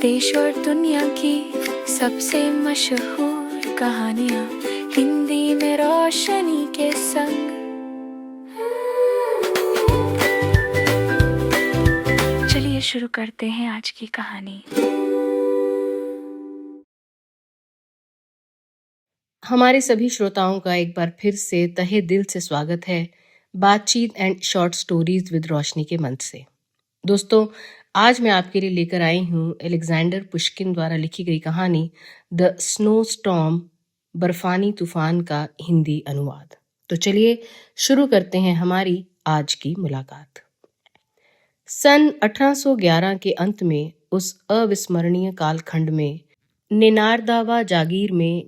देश और दुनिया की सबसे मशहूर कहानियाँ हिंदी में रोशनी के संग। चलिए शुरू करते हैं आज की कहानी। हमारे सभी श्रोताओं का एक बार फिर से तहे दिल से स्वागत है बातचीत एंड शॉर्ट स्टोरीज विद रोशनी के मंच से। दोस्तों, आज मैं आपके लिए लेकर आई हूँ अलेक्जेंडर पुश्किन द्वारा लिखी गई कहानी द स्नो स्टॉर्म, बर्फानी तूफान का हिंदी अनुवाद। तो चलिए शुरू करते हैं हमारी आज की मुलाकात। सन 1811 के अंत में उस अविस्मरणीय कालखंड में निनारदावा जागीर में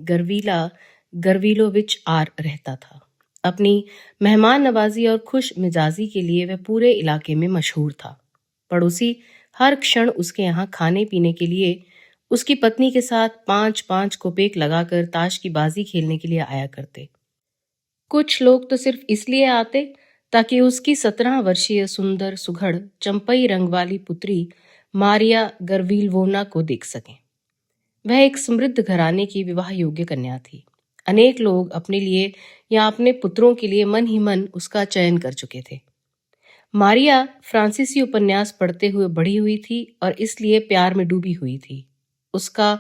गर्विलोविच आर रहता था। अपनी मेहमान नवाजी और खुश मिजाजी के लिए वह पूरे इलाके में मशहूर था। पड़ोसी हर क्षण उसके यहाँ खाने पीने के लिए उसकी पत्नी के साथ 5-5 कोपेक लगाकर ताश की बाजी खेलने के लिए आया करते। कुछ लोग तो सिर्फ इसलिए आते ताकि उसकी 17 वर्षीय सुंदर सुघड़ चंपई रंग वाली पुत्री मारिया गर्विलवोना को देख सकें। वह एक समृद्ध घराने की विवाह योग्य कन्या थी। अनेक लोग अपने लिए या अपने पुत्रों के लिए मन ही मन उसका चयन कर चुके थे। मारिया फ्रांसीसी उपन्यास पढ़ते हुए बड़ी हुई थी और इसलिए प्यार में डूबी हुई थी। उसका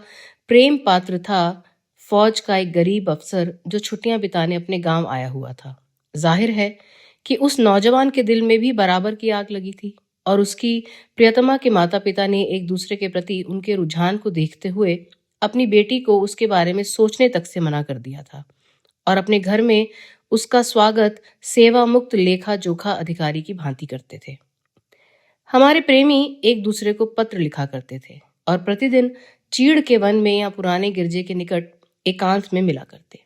प्रेम पात्र था फौज का एक गरीब अफसर जो छुट्टियां बिताने अपने गांव आया हुआ था। जाहिर है कि उस नौजवान के दिल में भी बराबर की आग लगी थी और उसकी प्रियतमा के माता पिता ने एक दूसरे के प्रति उनके रुझान को देखते हुए अपनी बेटी को उसके बारे में सोचने तक से मना कर दिया था और अपने घर में उसका स्वागत सेवा मुक्त लेखा जोखा अधिकारी की भांति करते थे। हमारे प्रेमी एक दूसरे को पत्र लिखा करते थे और प्रतिदिन चीड़ के वन में या पुराने गिरजे के निकट एकांत में मिला करते।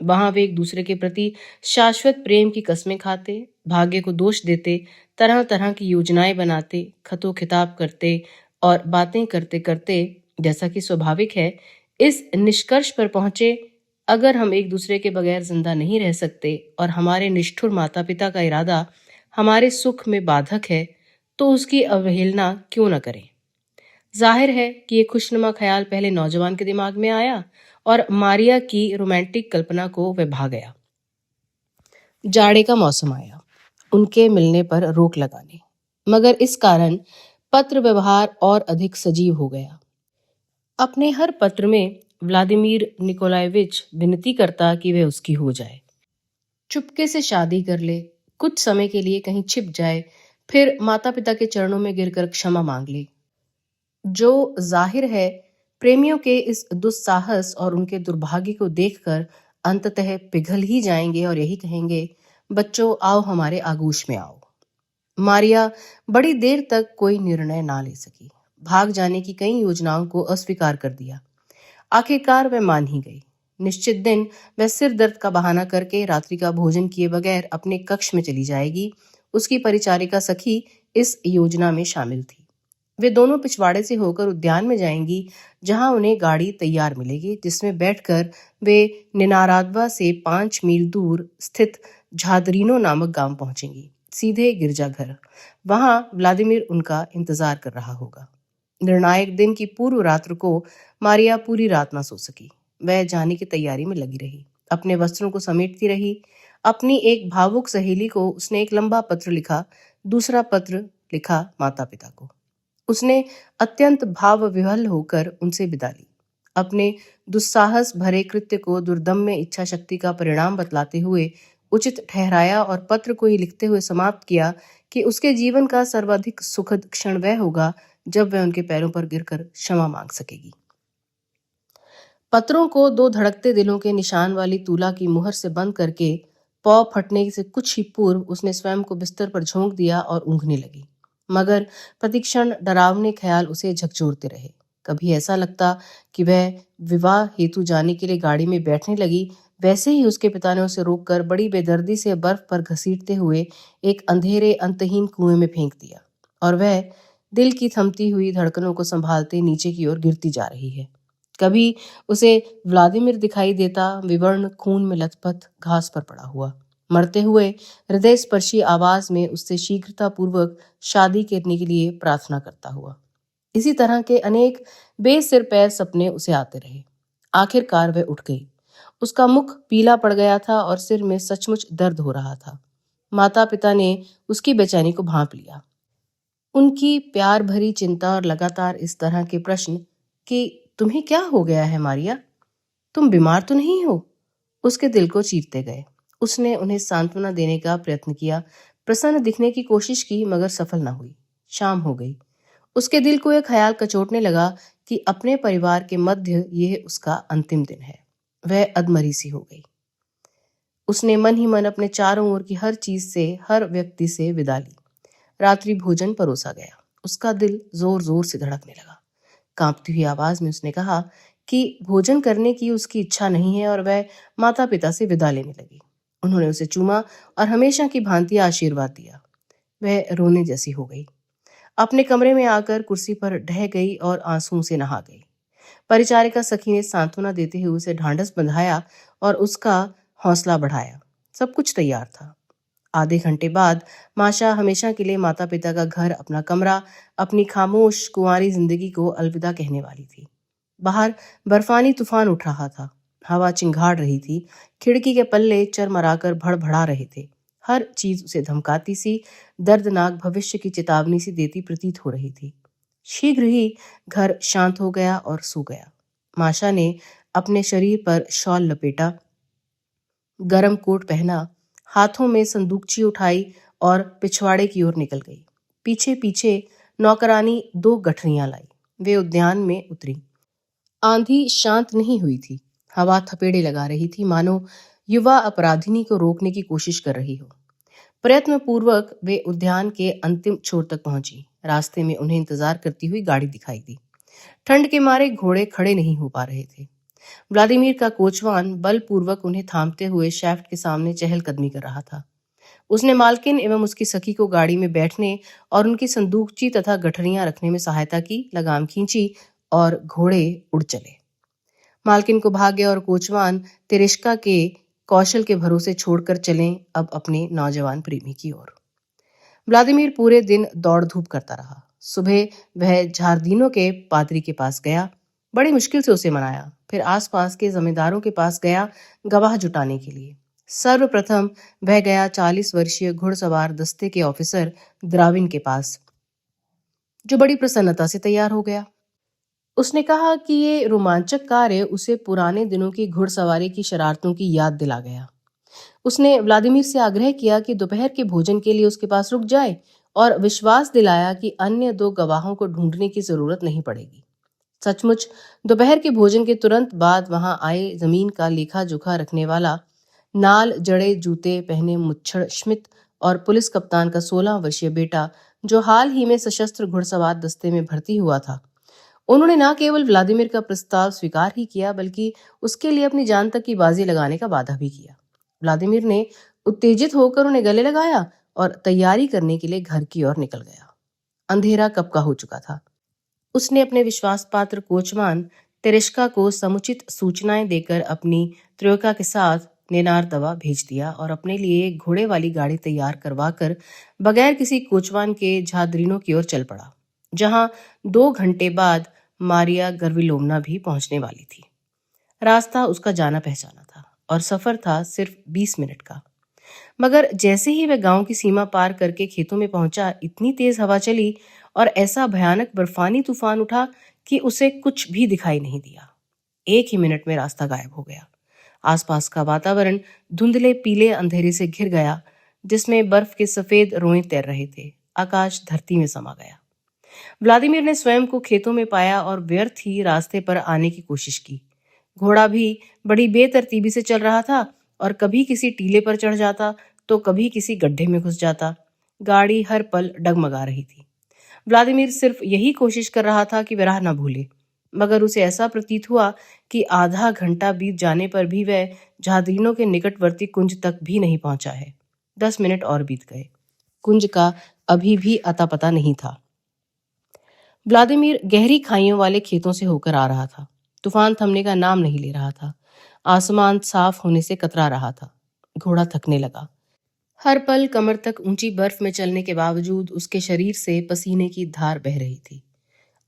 वहां वे एक दूसरे के प्रति शाश्वत प्रेम की कस्में खाते, भाग्य को दोष देते, तरह तरह की योजनाएं बनाते, खतो खिताब करते और बातें करते करते, जैसा कि स्वाभाविक है, इस निष्कर्ष पर पहुंचे, अगर हम एक दूसरे के बगैर जिंदा नहीं रह सकते और हमारे निष्ठुर माता पिता का इरादा हमारे सुख में बाधक है, तो उसकी अवहेलना क्यों न करें। जाहिर है कि ये खुशनुमा ख्याल पहले नौजवान के दिमाग में आया और मारिया की रोमांटिक कल्पना को वह भा गया। जाड़े का मौसम आया, उनके मिलने पर रोक लगाने, मगर इस कारण पत्र व्यवहार और अधिक सजीव हो गया। अपने हर पत्र में व्लादिमीर निकोलाएविच विनती करता कि वह उसकी हो जाए, चुपके से शादी कर ले, कुछ समय के लिए कहीं छिप जाए, फिर माता पिता के चरणों में गिरकर क्षमा मांग ले। जो जाहिर है प्रेमियों के इस दुस्साहस और उनके दुर्भाग्य को देखकर अंततः पिघल ही जाएंगे और यही कहेंगे, बच्चों आओ हमारे आगोश में आओ। मारिया बड़ी देर तक कोई निर्णय ना ले सकी। भाग जाने की कई योजनाओं को अस्वीकार कर दिया। आखिरकार वह मान ही गई। निश्चित दिन वह सिर दर्द का बहाना करके रात्रि का भोजन किए बगैर अपने कक्ष में चली जाएगी। उसकी परिचारिका सखी इस योजना में शामिल थी। वे दोनों पिछवाड़े से होकर उद्यान में जाएंगी, जहां उन्हें गाड़ी तैयार मिलेगी, जिसमें बैठकर वे निनारादवा से 5 मील दूर स्थित झादरीनो नामक गांव पहुंचेंगी, सीधे गिरजाघर। वहां व्लादिमीर उनका इंतजार कर रहा होगा। निर्णायक दिन की पूर्व रात्र को मारिया पूरी रात न सो सकी। वह जाने की तैयारी में लगी रही, अपने वस्त्रों को समेटती रही। अपनी एक भावुक सहेली को उसने एक लंबा पत्र लिखा, दूसरा पत्र लिखा माता पिता को। उसने अत्यंत भाव विह्वल होकर उनसे विदा ली। अपने दुस्साहस भरे कृत्य को दुर्दम्य इच्छा शक्ति का परिणाम बतलाते हुए उचित ठहराया और पत्र को ही लिखते हुए समाप्त किया कि उसके जीवन का सर्वाधिक सुखद क्षण वह होगा जब वह उनके पैरों पर गिरकर क्षमा मांग सकेगी। पत्रों को 2 धड़कते दिलों के निशान वाली तूला की मुहर से बंद करके पौ फटने से कुछ ही पूर्व उसने स्वयं को बिस्तर पर झोंक दिया और ऊँघने लगी। मगर प्रतिक्षण डरावने ख्याल उसे झकझोरते रहे। कभी ऐसा लगता कि वह विवाह हेतु जाने के लिए गाड़ी में बैठने लगी, वैसे ही उसके पिता ने उसे रोककर बड़ी बेदर्दी से बर्फ पर घसीटते हुए एक अंधेरे अंतहीन कुएं में फेंक दिया और वह दिल की थमती हुई धड़कनों को संभालते नीचे की ओर गिरती जा रही है। कभी उसे व्लादिमीर दिखाई देता, विवर्ण खून में लथपथ घास पर पड़ा हुआ, मरते हुए हृदय स्पर्शी आवाज में उससे शीघ्रता पूर्वक शादी करने के लिए प्रार्थना करता हुआ। इसी तरह के अनेक बेसिर पैर सपने उसे आते रहे। आखिरकार वह उठ गई। उसका मुख पीला पड़ गया था और सिर में सचमुच दर्द हो रहा था। माता पिता ने उसकी बेचैनी को भांप लिया। उनकी प्यार भरी चिंता और लगातार इस तरह के प्रश्न कि तुम्हें क्या हो गया है मारिया, तुम बीमार तो नहीं हो, उसके दिल को चीरते गए। उसने उन्हें सांत्वना देने का प्रयत्न किया, प्रसन्न दिखने की कोशिश की, मगर सफल न हुई। शाम हो गई। उसके दिल को एक ख्याल कचोटने लगा कि अपने परिवार के मध्य यह उसका अंतिम दिन है। वह अधमरी सी हो गई। उसने मन ही मन अपने चारों ओर की हर चीज से, हर व्यक्ति से विदा ली। रात्रि भोजन परोसा गया। उसका दिल जोर जोर से धड़कने लगा। कांपती हुई आवाज में उसने कहा कि भोजन करने की उसकी इच्छा नहीं है और वह माता पिता से विदा लेने लगी। उन्होंने उसे चूमा और हमेशा की भांति आशीर्वाद दिया। वह रोने जैसी हो गई। अपने कमरे में आकर कुर्सी पर ढह गई और आंसुओं से नहा गई। परिचारिका सखी ने सांत्वना देते हुए उसे ढांढस बंधाया और उसका हौसला बढ़ाया। सब कुछ तैयार था। आधे घंटे बाद माशा हमेशा के लिए माता पिता का घर, अपना कमरा, अपनी खामोश कुंवारी जिंदगी को अलविदा कहने वाली थी। बाहर बर्फानी तूफान उठ रहा था। हवा चिंगाड़ रही थी। खिड़की के पल्ले चरमराकर भड़भड़ा रहे थे। हर चीज उसे धमकाती सी, दर्दनाक भविष्य की चेतावनी सी देती प्रतीत हो रही थी। शीघ्र ही घर शांत हो गया और सो गया। माशा ने अपने शरीर पर शॉल लपेटा, गरम कोट पहना, हाथों में संदूकची उठाई और पिछवाड़े की ओर निकल गई। पीछे पीछे नौकरानी 2 गठरियां लाई। वे उद्यान में उतरी। आंधी शांत नहीं हुई थी। हवा थपेड़े लगा रही थी, मानो युवा अपराधिनी को रोकने की कोशिश कर रही हो। प्रयत्न पूर्वक वे उद्यान के अंतिम छोर तक पहुंची। रास्ते में उन्हें इंतजार करती हुई गाड़ी दिखाई दी। ठंड के मारे घोड़े खड़े नहीं हो पा रहे थे। व्लादिमीर का कोचवान बलपूर्वक उन्हें थामते हुए शैफ्ट के सामने चहलकदमी कर रहा था। उसने मालकिन एवं उसकी सखी को गाड़ी में बैठने और उनकी संदूकची तथा गठरियां रखने में सहायता की, लगाम खींची और घोड़े उड़ चले। मालकिन को भाग्य और कोचवान तिरिश्का के कौशल के भरोसे छोड़कर चलें अब अपने नौजवान प्रेमी की ओर। व्लादिमीर पूरे दिन दौड़ धूप करता रहा। सुबह वह झारदीनों के पादरी के पास गया। बड़ी मुश्किल से उसे मनाया। फिर आसपास के जमींदारों के पास गया गवाह जुटाने के लिए। सर्वप्रथम वह गया 40 वर्षीय घुड़सवार दस्ते के ऑफिसर द्राविन के पास, जो बड़ी प्रसन्नता से तैयार हो गया। उसने कहा कि ये रोमांचक कार्य उसे पुराने दिनों की घुड़सवारी की शरारतों की याद दिला गया। उसने व्लादिमीर से आग्रह किया कि दोपहर के भोजन के लिए उसके पास रुक जाए और विश्वास दिलाया कि अन्य 2 गवाहों को ढूंढने की जरूरत नहीं पड़ेगी। सचमुच दोपहर के भोजन के तुरंत बाद वहां आए जमीन का लेखा जोखा रखने वाला, नाल जड़े जूते पहने मुच्छड़ श्मित और पुलिस कप्तान का 16 वर्षीय बेटा, जो हाल ही में सशस्त्र घुड़सवार दस्ते में भर्ती हुआ था, उन्होंने न केवल व्लादिमीर का प्रस्ताव स्वीकार ही किया बल्कि उसके लिए अपनी जान तक की बाजी लगाने का वादा भी किया। व्लादिमीर ने उत्तेजित होकर उन्हें गले लगाया और तैयारी करने के लिए घर की ओर निकल गया। अंधेरा कब का हो चुका था। उसने अपने विश्वास पात्र कोचवान तिरिश्का को समुचित सूचनाएं देकर अपनी त्रोयका के साथ नेनारदवा भेज दिया और अपने लिए एक घोड़े वाली गाड़ी तैयार करवाकर बगैर किसी कोचवान के झादरीनों की ओर चल पड़ा, जहां 2 घंटे बाद मारिया गर्विलोवना भी पहुंचने वाली थी। रास्ता उसका जाना पहचाना था और सफर था सिर्फ 20 मिनट का। मगर जैसे ही वह गांव की सीमा पार करके खेतों में पहुंचा, इतनी तेज हवा चली और ऐसा भयानक बर्फानी तूफान उठा कि उसे कुछ भी दिखाई नहीं दिया। 1 ही मिनट में रास्ता गायब हो गया। आसपास का वातावरण धुंधले पीले अंधेरे से घिर गया, जिसमें बर्फ के सफेद रोएं तैर रहे थे। आकाश धरती में समा गया। व्लादिमीर ने स्वयं को खेतों में पाया और व्यर्थ ही रास्ते पर आने की कोशिश की। घोड़ा भी बड़ी बेतरतीबी से चल रहा था और कभी किसी टीले पर चढ़ जाता तो कभी किसी गड्ढे में घुस जाता। गाड़ी हर पल डगमगा रही थी। व्लादिमीर सिर्फ यही कोशिश कर रहा था कि वह राह न भूले, मगर उसे ऐसा प्रतीत हुआ कि आधा घंटा बीत जाने पर भी वह झादरीनों के निकटवर्ती कुंज तक भी नहीं पहुंचा है। 10 मिनट और बीत गए। कुंज का अभी भी अता पता नहीं था। व्लादिमीर गहरी खाइयों वाले खेतों से होकर आ रहा था। तूफान थमने का नाम नहीं ले रहा था। आसमान साफ होने से कतरा रहा था। घोड़ा थकने लगा। हर पल कमर तक ऊंची बर्फ में चलने के बावजूद उसके शरीर से पसीने की धार बह रही थी।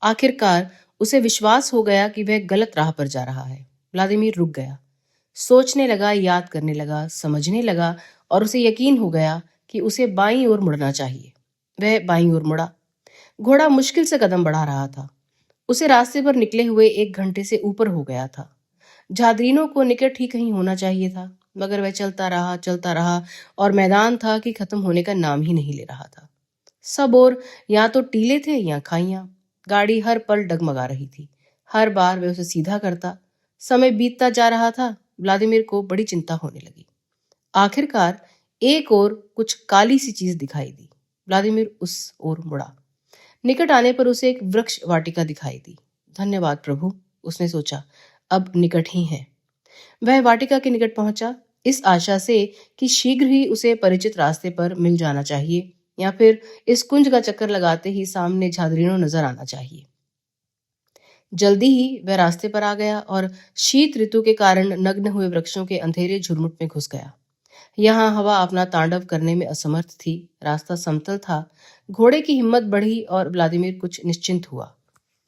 आखिरकार उसे विश्वास हो गया कि वह गलत राह पर जा रहा है। व्लादिमीर रुक गया, सोचने लगा, याद करने लगा, समझने लगा और उसे यकीन हो गया कि उसे बाईं ओर मुड़ना चाहिए। वह बाईं ओर मुड़ा। घोड़ा मुश्किल से कदम बढ़ा रहा था। उसे रास्ते पर निकले हुए 1 घंटे से ऊपर हो गया था। झादरीनों को निकट ही कहीं होना चाहिए था, मगर वह चलता रहा और मैदान था कि खत्म होने का नाम ही नहीं ले रहा था। सब ओर या तो टीले थे या खाइयां। गाड़ी हर पल डगमगा रही थी। हर बार वह उसे सीधा करता। समय बीतता जा रहा था। व्लादिमीर को बड़ी चिंता होने लगी। आखिरकार एक ओर कुछ काली सी चीज दिखाई दी। व्लादिमीर उस ओर मुड़ा। निकट आने पर उसे एक वृक्ष वाटिका दिखाई दी। धन्यवाद प्रभु, उसने सोचा, अब निकट ही है। वह वाटिका के निकट पहुंचा, इस आशा से कि शीघ्र ही उसे परिचित रास्ते पर मिल जाना चाहिए या फिर इस कुंज का चक्कर लगाते ही सामने झादरीनो नजर आना चाहिए। जल्दी ही वह रास्ते पर आ गया और शीत ऋतु के कारण नग्न हुए वृक्षों के अंधेरे झुरमुट में घुस गया। यहाँ हवा अपना तांडव करने में असमर्थ थी। रास्ता समतल था। घोड़े की हिम्मत बढ़ी और व्लादिमीर कुछ निश्चिंत हुआ,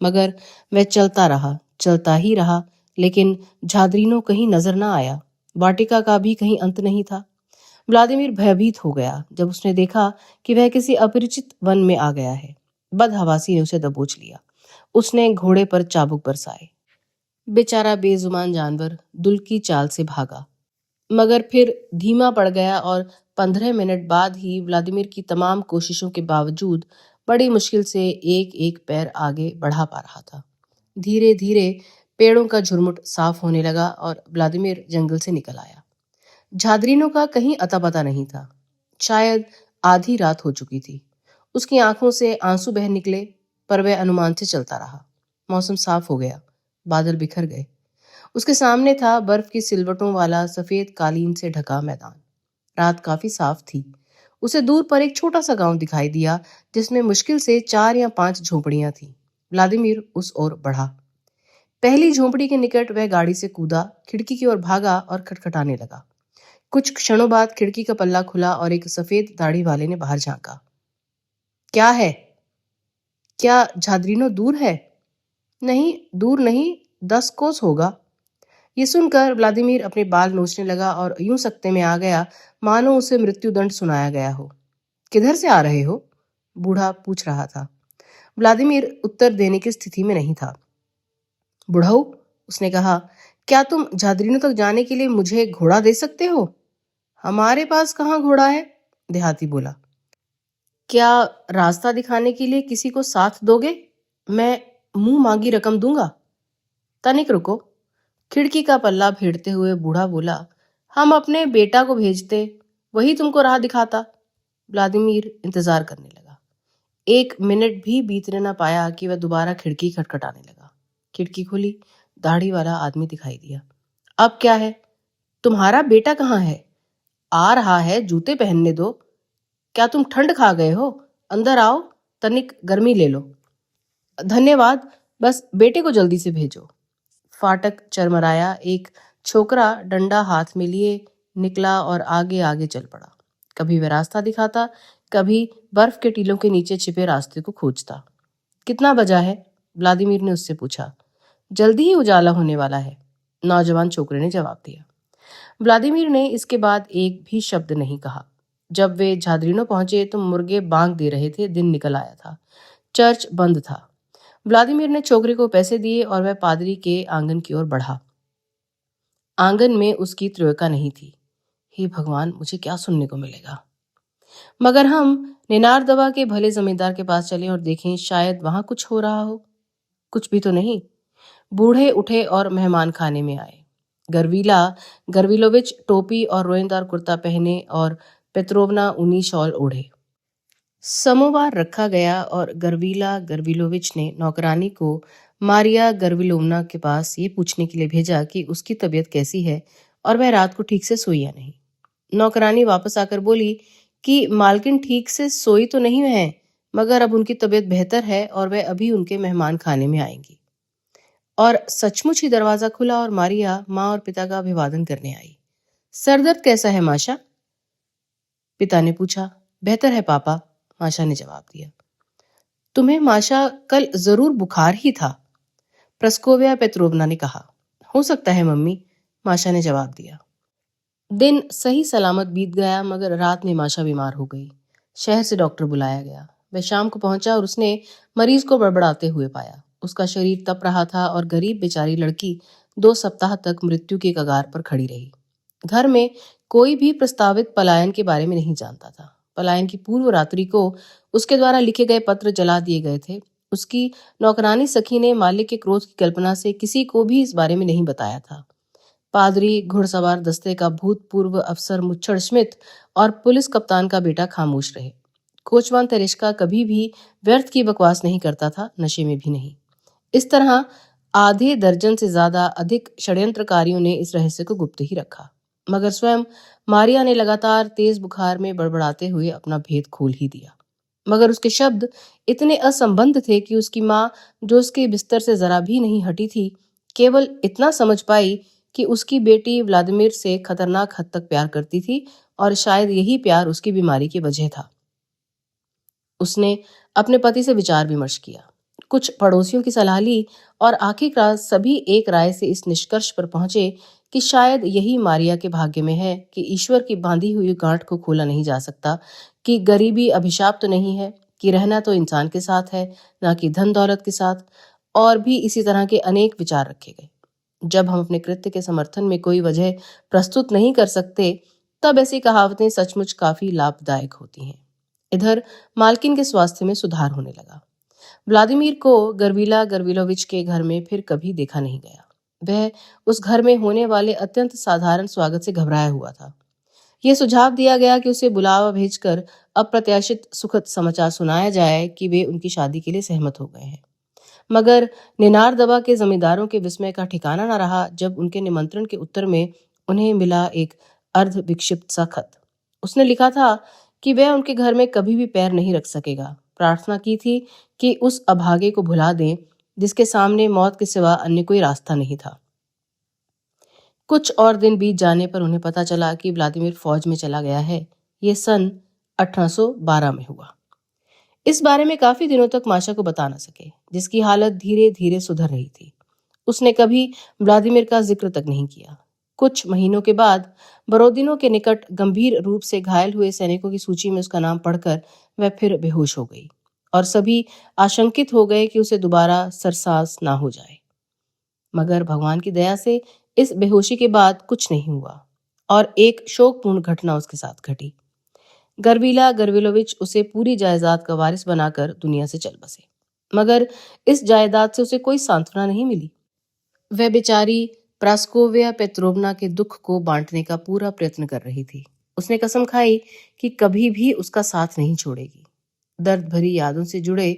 मगर वह चलता ही रहा, लेकिन झादरीनो कहीं नजर न आया। वाटिका का भी कहीं अंत नहीं था। व्लादिमीर भयभीत हो गया जब उसने देखा कि वह किसी अपरिचित वन में आ गया है। बदहवासी ने उसे दबोच लिया। उसने घोड़े पर चाबुक बरसाए। बेचारा बेजुबान जानवर दुल्की चाल से भागा, मगर फिर धीमा पड़ गया और 15 मिनट बाद ही व्लादिमीर की तमाम कोशिशों के बावजूद बड़ी मुश्किल से एक एक पैर आगे बढ़ा पा रहा था। धीरे धीरे पेड़ों का झुरमुट साफ होने लगा और व्लादिमीर जंगल से निकल आया। झादरीनों का कहीं अता पता नहीं था। शायद आधी रात हो चुकी थी। उसकी आंखों से आंसू बह निकले, पर वह अनुमान से चलता रहा। मौसम साफ हो गया, बादल बिखर गए। उसके सामने था बर्फ की सिलवटों वाला सफेद कालीन से ढका मैदान। रात काफी साफ थी। उसे दूर पर एक छोटा सा गांव दिखाई दिया, जिसमें मुश्किल से 4 या 5 झोपड़ियां थीं। व्लादिमीर उस ओर बढ़ा। पहली झोपड़ी के निकट वह गाड़ी से कूदा, खिड़की की ओर भागा और खटखटाने लगा। कुछ क्षणों बाद खिड़की का पल्ला खुला और एक सफेद दाढ़ी वाले ने बाहर झांका। क्या है? क्या झादरीनो दूर है? नहीं, दूर नहीं, 10 कोस होगा। ये सुनकर व्लादिमीर अपने बाल नोचने लगा और यूं सकते में आ गया मानो उसे मृत्युदंड सुनाया गया हो। किधर से आ रहे हो? बूढ़ा पूछ रहा था। व्लादिमीर उत्तर देने की स्थिति में नहीं था। बुढ़ऊ, उसने कहा, क्या तुम झादरीनो तक जाने के लिए मुझे घोड़ा दे सकते हो? हमारे पास कहाँ घोड़ा है? देहाती बोला। क्या रास्ता दिखाने के लिए किसी को साथ दोगे? मैं मुंह मांगी रकम दूंगा। तनिक रुको, खिड़की का पल्ला फेरते हुए बूढ़ा बोला, हम अपने बेटा को भेजते, वही तुमको राह दिखाता। व्लादिमीर इंतजार करने लगा। 1 मिनट भी बीतने न पाया कि वह दोबारा खिड़की खटखटाने लगा। खिड़की खुली, दाढ़ी वाला आदमी दिखाई दिया। अब क्या है? तुम्हारा बेटा कहाँ है? आ रहा है, जूते पहनने दो। क्या तुम ठंड खा गए हो? अंदर आओ, तनिक गर्मी ले लो। धन्यवाद, बस बेटे को जल्दी से भेजो। फाटक चरमराया। एक छोकरा डंडा हाथ में लिए निकला और आगे आगे चल पड़ा। कभी वह रास्ता दिखाता, कभी बर्फ के टीलों के नीचे छिपे रास्ते को खोजता। कितना बजा है? व्लादिमीर ने उससे पूछा। जल्दी ही उजाला होने वाला है, नौजवान छोकरे ने जवाब दिया। व्लादिमीर ने इसके बाद एक भी शब्द नहीं कहा। जब वे झादरीनो पहुंचे तो मुर्गे बांग दे रहे थे। दिन निकल आया था। चर्च बंद था। व्लादिमीर ने छोकरे को पैसे दिए और वह पादरी के आंगन की ओर बढ़ा। आंगन में उसकी त्रियका नहीं थी। हे भगवान, मुझे क्या सुनने को मिलेगा? मगर हम निनारदवा के भले जमींदार के पास चले और देखें, शायद वहां कुछ हो रहा हो। कुछ भी तो नहीं। बूढ़े उठे और मेहमान खाने में आए। गर्विलोविच टोपी और रोएदार कुर्ता पहने और पेत्रोवना ऊनी शॉल ओढ़े। समोवार रखा गया और गर्विलोविच ने नौकरानी को मारिया गर्विलोवना के पास ये पूछने के लिए भेजा कि उसकी तबीयत कैसी है और वह रात को ठीक से सोई या नहीं। नौकरानी वापस आकर बोली कि मालकिन ठीक से सोई तो नहीं है, मगर अब उनकी तबीयत बेहतर है और वह अभी उनके मेहमान खाने में आएंगी। और सचमुच ही दरवाजा खुला और मारिया माँ और पिता का अभिवादन करने आई। सरदर्द कैसा है माशा? पिता ने पूछा। बेहतर है पापा, माशा ने जवाब दिया। तुम्हें माशा कल जरूर बुखार ही था, प्रस्कोविया पेत्रोवना ने कहा। हो सकता है मम्मी, माशा ने जवाब दिया। दिन सही सलामत बीत गया, मगर रात में माशा बीमार हो गई। शहर से डॉक्टर बुलाया गया। वह शाम को पहुंचा और उसने मरीज को बड़बड़ाते हुए पाया। उसका शरीर तप रहा था और गरीब बेचारी लड़की 2 सप्ताह तक मृत्यु के कगार पर खड़ी रही। घर में कोई भी प्रस्तावित पलायन के बारे में नहीं जानता था। पलायन की पूर्व रात्रि को उसके द्वारा लिखे गए पत्र जला दिए गए थे। उसकी नौकरानी सखी ने मालिक के क्रोध की कल्पना से किसी को भी इस बारे में नहीं बताया था। पादरी, घुड़सवार दस्ते का भूतपूर्व अफसर मुच्छड़ स्मिथ और पुलिस कप्तान का बेटा खामोश रहे। कोचवान तेरेश्का कभी भी व्यर्थ की बकवास नहीं करता था, नशे में भी नहीं। इस तरह आधे दर्जन से ज्यादा अधिक षड्यंत्रकारियों ने इस रहस्य को गुप्त ही रखा, मगर स्वयं मारिया ने लगातार तेज बुखार में बड़बड़ाते हुए अपना भेद खोल ही दिया। मगर उसके शब्द इतने असंबद्ध थे कि उसकी माँ, जो उसके बिस्तर से जरा भी नहीं हटी थी, केवल इतना समझ पाई कि उसकी बेटी व्लादिमीर से खतरनाक हद तक प्यार करती थी और शायद यही प्यार उसकी बीमारी की वजह था। उसने अपने पति से विचार विमर्श किया, कुछ पड़ोसियों की सलाह ली और आखिरकार सभी एक राय से इस निष्कर्ष पर पहुंचे कि शायद यही मारिया के भाग्य में है कि ईश्वर की बांधी हुई गांठ को खोला नहीं जा सकता, कि गरीबी अभिशाप तो नहीं है, कि रहना तो इंसान के साथ है, ना कि धन दौलत के साथ। और भी इसी तरह के अनेक विचार रखे गए। जब हम अपने कृत्य के समर्थन में कोई वजह प्रस्तुत नहीं कर सकते, तब ऐसी कहावतें सचमुच काफी लाभदायक होती हैं। इधर मालकिन के स्वास्थ्य में सुधार होने लगा। व्लादिमीर को गर्विला गर्विलोविच के घर में फिर कभी देखा नहीं गया। वह उस घर में होने वाले अत्यंत साधारण स्वागत से घबराया हुआ था। यह सुझाव दिया गया कि उसे बुलावा भेजकर अप्रत्याशित सुखद समाचार सुनाया जाए कि वे उनकी शादी के लिए सहमत हो गए हैं। मगर निनारदबा के जमींदारों के विस्मय का ठिकाना न रहा जब उनके निमंत्रण के उत्तर में उन्हें मिला एक अर्ध विक्षिप्त सा खत। उसने लिखा था कि वह उनके घर में कभी भी पैर नहीं रख सकेगा। प्रार्थना की थी कि उस अभागे को भुला दें जिसके सामने मौत के सिवा अन्य कोई रास्ता नहीं था। कुछ और दिन बीत जाने पर उन्हें पता चला कि व्लादिमीर फौज में चला गया है। यह सन 1812 में हुआ। इस बारे में काफी दिनों तक माशा को बता न सके, जिसकी हालत धीरे धीरे सुधर रही थी। उसने कभी व्लादिमीर का जिक्र तक नहीं किया। कुछ महीनों के बाद बरोदिनो के निकट गंभीर रूप से घायल हुए सैनिकों की सूची में उसका नाम पढ़कर वह फिर बेहोश हो गई और सभी आशंकित हो गए कि उसे दोबारा सरसास ना हो जाए। मगर भगवान की दया से इस बेहोशी के बाद कुछ नहीं हुआ और एक शोकपूर्ण घटना उसके साथ घटी। गर्विला गर्विलोविच उसे पूरी जायदाद का वारिस बनाकर दुनिया से चल बसे, मगर इस जायदाद से उसे कोई सांत्वना नहीं मिली। वह बेचारी प्रास्कोविया पेत्रोवना के दुख को बांटने का पूरा प्रयत्न कर रही थी। उसने कसम खाई कि कभी भी उसका साथ नहीं छोड़ेगी। दर्द भरी यादों से जुड़े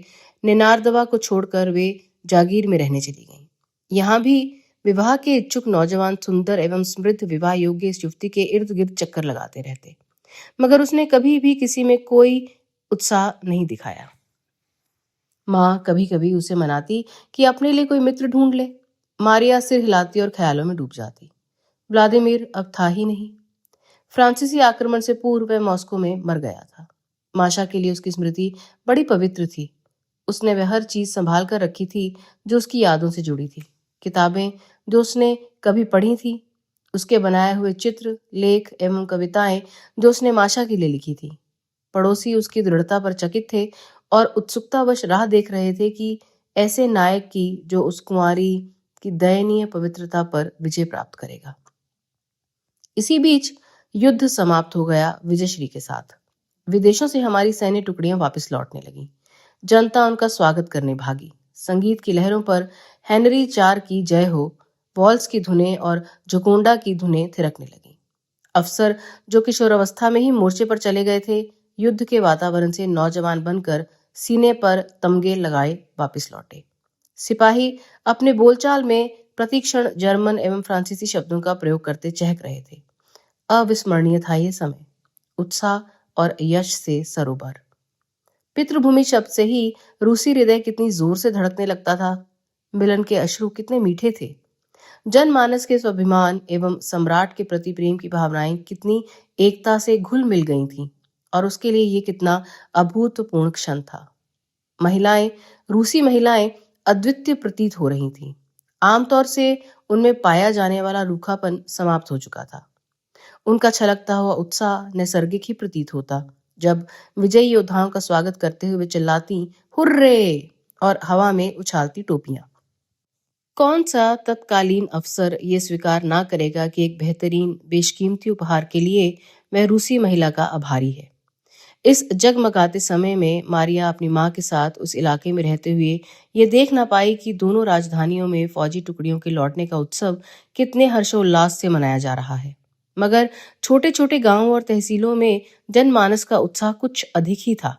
निनारदवा को छोड़कर वे जागीर में रहने चली गईं। यहाँ भी विवाह के इच्छुक नौजवान सुंदर एवं समृद्ध विवाह योग्य इस युवती के इर्द गिर्द चक्कर लगाते रहते, मगर उसने कभी भी किसी में कोई उत्साह नहीं दिखाया। माँ कभी कभी उसे मनाती कि अपने लिए कोई मित्र ढूंढ ले। मारिया सिर हिलाती और ख्यालों में डूब जाती। व्लादिमीर अब था ही नहीं। फ्रांसीसी आक्रमण से पूर्व वह मॉस्को में मर गया था। माशा के लिए उसकी स्मृति बड़ी पवित्र थी। उसने वह हर चीज संभाल कर रखी थी जो उसकी यादों से जुड़ी थी। किताबें जो उसने कभी पढ़ी थी, उसके बनाए हुए चित्र, लेख एवं कविताएं जो उसने माशा के लिए लिखी थी। पड़ोसी उसकी दृढ़ता पर चकित थे और उत्सुकतावश राह देख रहे थे कि ऐसे नायक की जो उस कुंवारी की दयनीय पवित्रता पर विजय प्राप्त करेगा। इसी बीच युद्ध समाप्त हो गया विजयश्री के साथ। विदेशों से हमारी सैन्य टुकड़ियां वापस लौटने लगी। जनता उनका स्वागत करने भागी। संगीत की लहरों पर हेनरी IV की जय हो, वॉल्स की धुनें और जोकोंडा की धुनें थिरकने लगी। अफसर जो किशोरावस्था में ही मोर्चे पर चले गए थे, युद्ध के वातावरण से नौजवान बनकर सीने पर तमगे लगाए वापस लौटे। सिपाही अपने बोलचाल में प्रतिक्षण जर्मन एवं फ्रांसीसी शब्दों का प्रयोग करते चहक रहे थे। अविस्मरणीय था यह समय, उत्साह और यश से सरोबर। पितृभूमि शब्द से ही रूसी हृदय कितनी जोर से धड़कने लगता था। मिलन के अश्रु कितने मीठे थे। जनमानस के स्वाभिमान एवं सम्राट के प्रति प्रेम की भावनाएं कितनी एकता से घुल मिल गई थीं और उसके लिए ये कितना अभूतपूर्ण क्षण था। महिलाएं, रूसी महिलाएं अद्वितीय प्रतीत हो रही थीं। आमतौर से उनमें पाया जाने वाला रूखापन समाप्त हो चुका था। उनका छलकता हुआ उत्साह नैसर्गिक ही प्रतीत होता। जब विजयी योद्धाओं का स्वागत करते हुए वे चिल्लाती हुर्रे और हवा में उछालती टोपियां। कौन सा तत्कालीन अफसर ये स्वीकार ना करेगा कि एक बेहतरीन बेशकीमती उपहार के लिए वह रूसी महिला का आभारी है। इस जगमगाते समय में मारिया अपनी माँ के साथ उस इलाके में रहते हुए ये देख ना पाई कि दोनों राजधानियों में फौजी टुकड़ियों के लौटने का उत्सव कितने हर्षोल्लास से मनाया जा रहा है। मगर छोटे छोटे गांवों और तहसीलों में जनमानस का उत्साह कुछ अधिक ही था।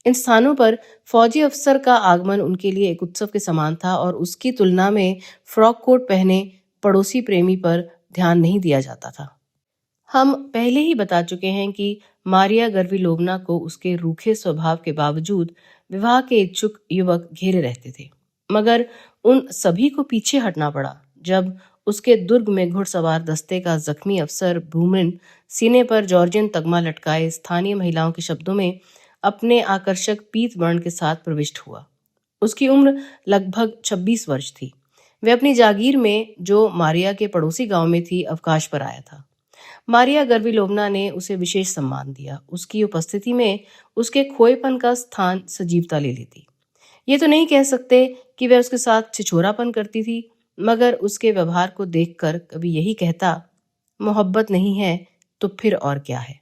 इन स्थानों पर फौजी अफसर का आगमन उनके लिए एक उत्सव के समान था और उसकी तुलना में फ्रॉक कोट पहने पड़ोसी प्रेमी पर ध्यान नहीं दिया जाता था। हम पहले ही बता चुके हैं कि मारिया गर्विलोवना को उसके रूखे स्वभाव के बावजूद विवाह के इच्छुक युवक घेरे रहते थे। मगर उन सभी को पीछे हटना पड़ा जब उसके दुर्ग में घुड़सवार दस्ते का जख्मी अफसर ब्रूमरिन सीने पर जॉर्जियन तगमा लटकाए स्थानीय महिलाओं के शब्दों में अपने आकर्षक पीत वर्ण के साथ प्रविष्ट हुआ। उसकी उम्र लगभग 26 वर्ष थी। वह अपनी जागीर में, जो मारिया के पड़ोसी गांव में थी, अवकाश पर आया था। मारिया गर्विलोवना ने उसे विशेष सम्मान दिया। उसकी उपस्थिति में उसके खोएपन का स्थान सजीवता ले लेती। ये तो नहीं कह सकते कि वह उसके साथ छिछोरापन करती थी, मगर उसके व्यवहार को देखकर कभी यही कहता, मोहब्बत नहीं है तो फिर और क्या है।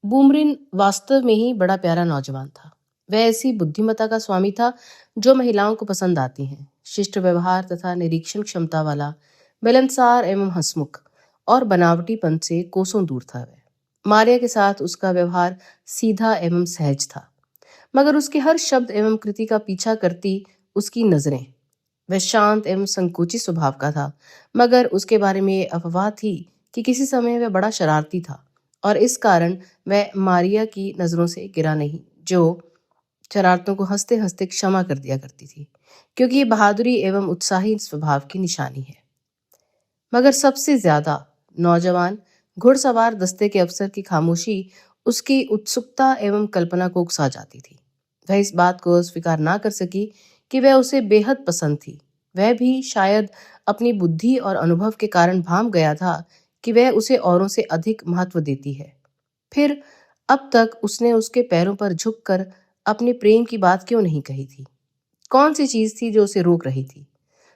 बूमरिन वास्तव में ही बड़ा प्यारा नौजवान था। वह ऐसी बुद्धिमत्ता का स्वामी था जो महिलाओं को पसंद आती हैं। शिष्ट व्यवहार तथा निरीक्षण क्षमता वाला, मिलनसार एवं हंसमुख और बनावटीपन से कोसों दूर था वह। मारिया के साथ उसका व्यवहार सीधा एवं सहज था, मगर उसके हर शब्द एवं कृति का पीछा करती उसकी नजरें। वह शांत एवं संकोची स्वभाव का था, मगर उसके बारे में ये अफवाह थी कि किसी समय वह बड़ा शरारती था और इस कारण वह मारिया की नजरों से गिरा नहीं, जो शरारतों को हंसते हंसते क्षमा कर दिया करती थी, क्योंकि ये बहादुरी एवं उत्साही स्वभाव की निशानी है। मगर सबसे ज्यादा नौजवान घुड़सवार दस्ते के अफसर की खामोशी उसकी उत्सुकता एवं कल्पना को उकसा जाती थी। वह इस बात को स्वीकार ना कर सकी कि वह उसे बेहद पसंद थी। वह भी शायद अपनी बुद्धि और अनुभव के कारण भांप गया था कि वह उसे औरों से अधिक महत्व देती है। फिर अब तक उसने उसके पैरों पर झुककर अपने प्रेम की बात क्यों नहीं कही थी? कौन सी चीज थी जो उसे रोक रही थी?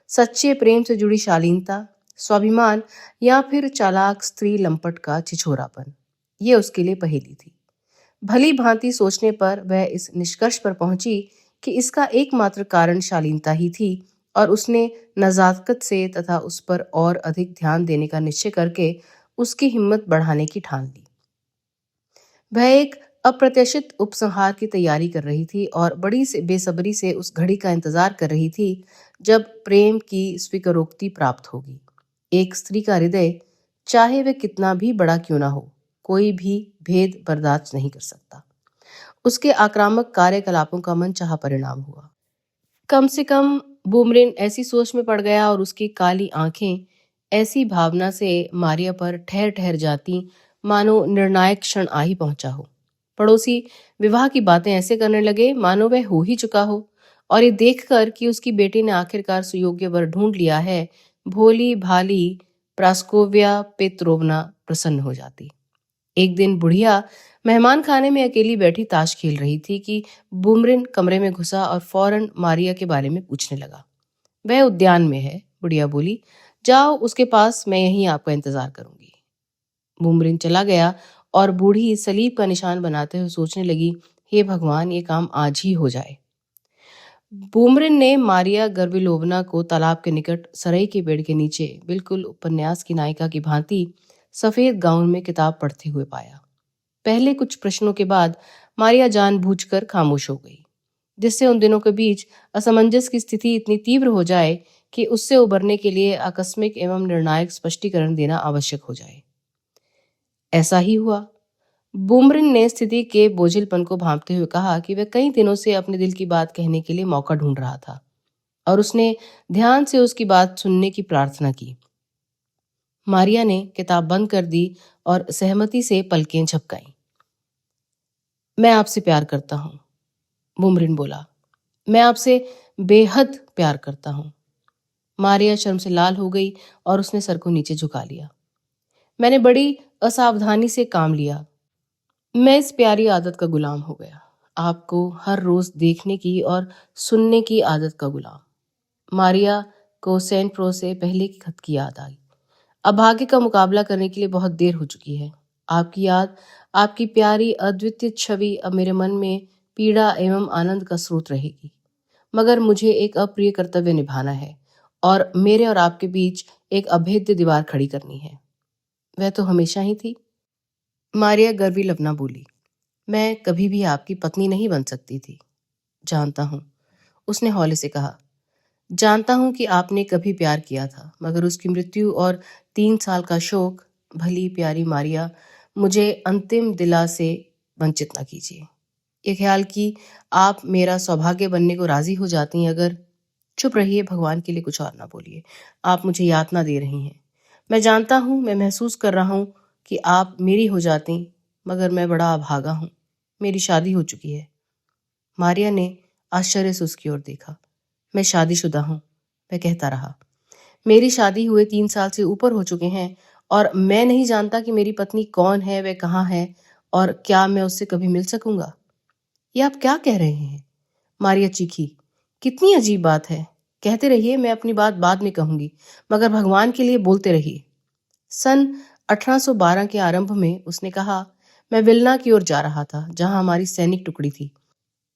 सच्चे प्रेम से जुड़ी शालीनता, स्वाभिमान, या फिर चालाक स्त्री लंपट का छिछोरापन? ये उसके लिए पहेली थी। भली भांति सोचने पर वह इस निष्कर्ष पर पहुंची कि इसका एकमात्र कारण शालीनता ही थी और उसने नजाकत से तथा उस पर और अधिक ध्यान देने का निश्चय करके उसकी हिम्मत बढ़ाने की ठान ली। वह एक अप्रत्याशित उपसंहार की तैयारी कर रही थी और बड़ी से बेसब्री से उस घड़ी का इंतजार कर रही थी जब प्रेम की स्वीकारोक्ति प्राप्त होगी। एक स्त्री का हृदय, चाहे वह कितना भी बड़ा क्यों ना हो, कोई भी भेद बर्दाश्त नहीं कर सकता। उसके आक्रामक कार्यकलापों का मनचाहा परिणाम हुआ। कम से कम बूमरिन ऐसी सोच में पड़ गया और उसकी काली आंखें ऐसी भावना से मारिया पर ठहर ठहर जाती मानो निर्णायक क्षण आ ही पहुंचा हो। पड़ोसी विवाह की बातें ऐसे करने लगे मानो वह हो ही चुका हो, और ये देखकर कि उसकी बेटी ने आखिरकार सुयोग्य वर ढूंढ लिया है, भोली भाली प्रास्कोविया पेत्रोवना प्रसन्न हो जाती। एक दिन बुढ़िया मेहमान खाने में अकेली बैठी ताश खेल रही थी कि बूमरिन कमरे में घुसा और फौरन मारिया के बारे में पूछने लगा। वह उद्यान में है, बुढ़िया बोली, जाओ उसके पास, मैं यहीं आपका इंतजार करूंगी। बूमरिन चला गया और बूढ़ी सलीब का निशान बनाते हुए सोचने लगी, हे भगवान, ये काम आज ही हो जाए। बूमरिन ने मारिया गर्विलोवना को तालाब के निकट सरई के पेड़ के नीचे बिल्कुल उपन्यास की नायिका की भांति सफेद गाउन में किताब पढ़ते हुए पाया। पहले कुछ प्रश्नों के बाद मारिया जानबूझकर खामोश हो गई, जिससे उन दिनों के बीच असमंजस की स्थिति इतनी तीव्र हो जाए कि उससे उबरने के लिए आकस्मिक एवं निर्णायक स्पष्टीकरण देना आवश्यक हो जाए। ऐसा ही हुआ। बूमरिन ने स्थिति के बोझिलपन को भांपते हुए कहा कि वह कई दिनों से अपने दिल की बात कहने के लिए मौका ढूंढ रहा था और उसने ध्यान से उसकी बात सुनने की प्रार्थना की। मारिया ने किताब बंद कर दी और सहमति से पलकें झपकाईं। मैं आपसे प्यार करता हूं, बूमरिन बोला। मैं आपसे बेहद प्यार करता हूँ। मारिया शर्म से लाल हो गई और उसने सर को नीचे झुका लिया। मैंने बड़ी असावधानी से काम लिया। मैं इस प्यारी आदत का गुलाम हो गया, आपको हर रोज देखने की और सुनने की आदत का गुलाम। मारिया को सेंट प्रो से पहले की खत की याद आई। अब भाग्य का मुकाबला करने के लिए बहुत देर हो चुकी है। आपकी याद, आपकी प्यारी अद्वितीय छवि अब मेरे मन में पीड़ा एवं आनंद का स्रोत रहेगी। मगर मुझे एक अप्रिय कर्तव्य निभाना है और मेरे और आपके बीच एक अभेद्य दीवार खड़ी करनी है। वह तो हमेशा ही थी। मारिया गर्वी लबना बोली, मैं कभी भी आपकी पत्नी नहीं बन सकती थी। जानता हूँ, उसने हौले से कहा। जानता हूं कि आपने कभी प्यार किया था, मगर उसकी मृत्यु और 3 साल का शोक, भली प्यारी मारिया, मुझे अंतिम दिला से वंचित न कीजिए। ये ख्याल कि आप मेरा सौभाग्य बनने को राजी हो जाती हैं, अगर चुप रहिए, भगवान के लिए कुछ और ना बोलिए। आप मुझे यातना दे रही हैं। मैं जानता हूं, मैं महसूस कर रहा हूं कि आप मेरी हो जाती, मगर मैं बड़ा अभागा हूं। मेरी शादी हो चुकी है। मारिया ने आश्चर्य से उसकी ओर देखा। मैं शादीशुदा हूँ, वह कहता रहा। मेरी शादी हुए 3 साल से ऊपर हो चुके हैं और मैं नहीं जानता कि मेरी पत्नी कौन है, वह कहाँ है और क्या मैं उससे कभी मिल सकूंगा। ये आप क्या कह रहे हैं? मारिया चीखी। कितनी अजीब बात है। कहते रहिए, मैं अपनी बात बाद में कहूंगी, मगर भगवान के लिए बोलते रहिए। सन 1812 के आरंभ में उसने कहा, मैं विल्ना की ओर जा रहा था, जहां हमारी सैनिक टुकड़ी थी।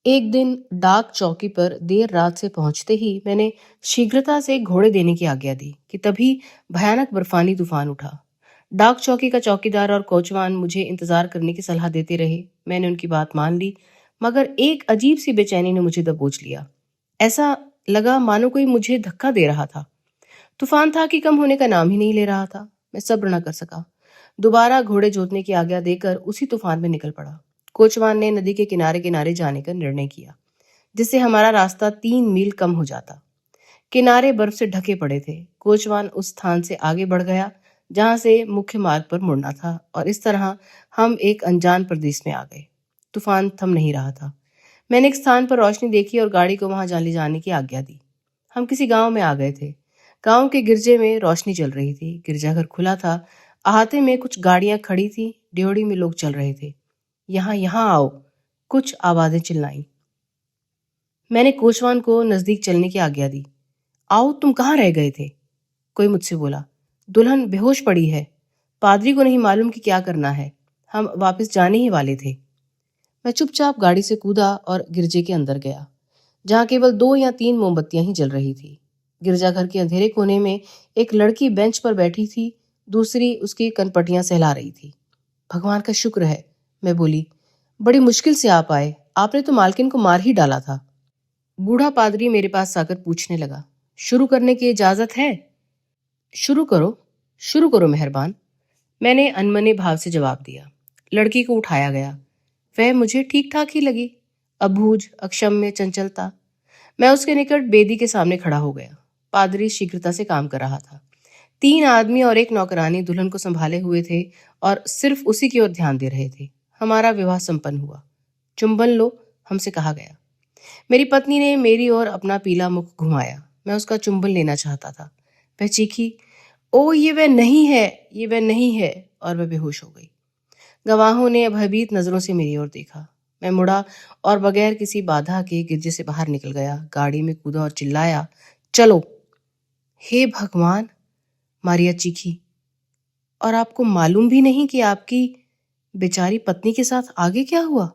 एक दिन डाक चौकी पर देर रात से पहुंचते ही मैंने शीघ्रता से घोड़े देने की आज्ञा दी कि तभी भयानक बर्फानी तूफान उठा। डाक चौकी का चौकीदार और कोचवान मुझे इंतजार करने की सलाह देते रहे। मैंने उनकी बात मान ली, मगर एक अजीब सी बेचैनी ने मुझे दबोच लिया। ऐसा लगा मानो कोई मुझे धक्का दे रहा था। तूफान था कि कम होने का नाम ही नहीं ले रहा था। मैं सब्र न कर सका। दोबारा घोड़े जोतने की आज्ञा देकर उसी तूफान में निकल पड़ा। कोचवान ने नदी के किनारे किनारे जाने का निर्णय किया, जिससे हमारा रास्ता 3 मील कम हो जाता। किनारे बर्फ से ढके पड़े थे। कोचवान उस स्थान से आगे बढ़ गया जहां से मुख्य मार्ग पर मुड़ना था, और इस तरह हम एक अनजान प्रदेश में आ गए। तूफान थम नहीं रहा था। मैंने एक स्थान पर रोशनी देखी और गाड़ी को वहां ले जाने की आज्ञा दी। हम किसी गांव में आ गए थे। गांव के गिरजे में रोशनी चल रही थी। गिरजाघर खुला था। अहाते में कुछ गाड़ियां खड़ी थी। ड्योढ़ी में लोग चल रहे थे। यहाँ यहाँ आओ, कुछ आवाजें चिल्लाई। मैंने कोचवान को नजदीक चलने की आज्ञा दी। आओ, तुम कहाँ रह गए थे? कोई मुझसे बोला, दुल्हन बेहोश पड़ी है। पादरी को नहीं मालूम कि क्या करना है। हम वापस जाने ही वाले थे। मैं चुपचाप गाड़ी से कूदा और गिरजे के अंदर गया, जहाँ केवल 2 या 3 मोमबत्तियां ही जल रही थी। गिरजाघर के अंधेरे कोने में एक लड़की बेंच पर बैठी थी, दूसरी उसकी कनपटियां सहला रही थी। भगवान का शुक्र है, मैं बोली। बड़ी मुश्किल से आप आए। आपने तो मालकिन को मार ही डाला था। बूढ़ा पादरी मेरे पास आकर पूछने लगा, शुरू करने की इजाजत है? शुरू करो, शुरू करो मेहरबान। मैंने अनमने भाव से जवाब दिया। लड़की को उठाया गया। वह मुझे ठीक ठाक ही लगी, अबूझ, अक्षम्य, चंचलता। मैं उसके निकट बेदी के सामने खड़ा हो गया। पादरी शीघ्रता से काम कर रहा था। 3 आदमी और एक नौकरानी दुल्हन को संभाले हुए थे और सिर्फ उसी की ओर ध्यान दे रहे थे। हमारा विवाह संपन्न हुआ। चुंबन लो, हमसे कहा गया। मेरी पत्नी ने मेरी ओर अपना पीला मुख घुमाया। मैं उसका चुंबन लेना चाहता था। वह चीखी, ओ ये वह नहीं है, ये वह नहीं है, और वह बेहोश हो गई। गवाहों ने भयभीत नजरों से मेरी ओर देखा। मैं मुड़ा और बगैर किसी बाधा के गिरजे से बाहर निकल गया। गाड़ी में कूदा और चिल्लाया, चलो। हे भगवान, मारिया चीखी। और आपको मालूम भी नहीं कि आपकी बेचारी पत्नी के साथ आगे क्या हुआ?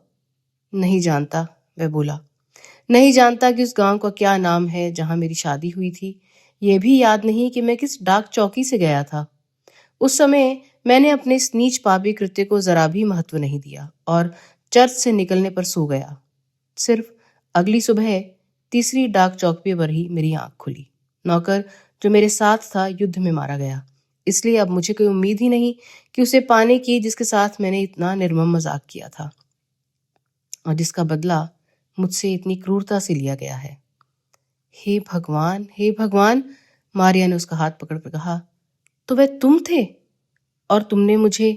नहीं जानता, वह बोला। नहीं जानता कि उस गांव का क्या नाम है जहां मेरी शादी हुई थी। यह भी याद नहीं कि मैं किस डाक चौकी से गया था। उस समय मैंने अपने इस नीच पापी कृत्य को जरा भी महत्व नहीं दिया और चर्च से निकलने पर सो गया। सिर्फ अगली सुबह तीसरी डाक चौकी पर ही मेरी आंख खुली। नौकर जो मेरे साथ था युद्ध में मारा गया, इसलिए अब मुझे कोई उम्मीद ही नहीं कि उसे पाने की, जिसके साथ मैंने इतना निर्मम मजाक किया था और जिसका बदला मुझसे इतनी क्रूरता से लिया गया है। हे भगवान, हे भगवान, मारिया ने उसका हाथ पकड़ कर कहा। तो वह तुम थे और तुमने मुझे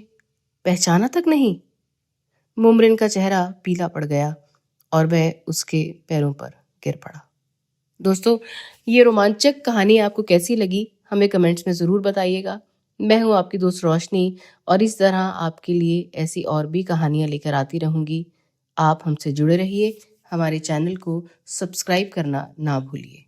पहचाना तक नहीं? मुमरिन का चेहरा पीला पड़ गया और वह उसके पैरों पर गिर पड़ा। दोस्तों, ये रोमांचक कहानी आपको कैसी लगी हमें कमेंट्स में ज़रूर बताइएगा। मैं हूँ आपकी दोस्त रोशनी और इस तरह आपके लिए ऐसी और भी कहानियाँ लेकर आती रहूँगी। आप हमसे जुड़े रहिए, हमारे चैनल को सब्सक्राइब करना ना भूलिए।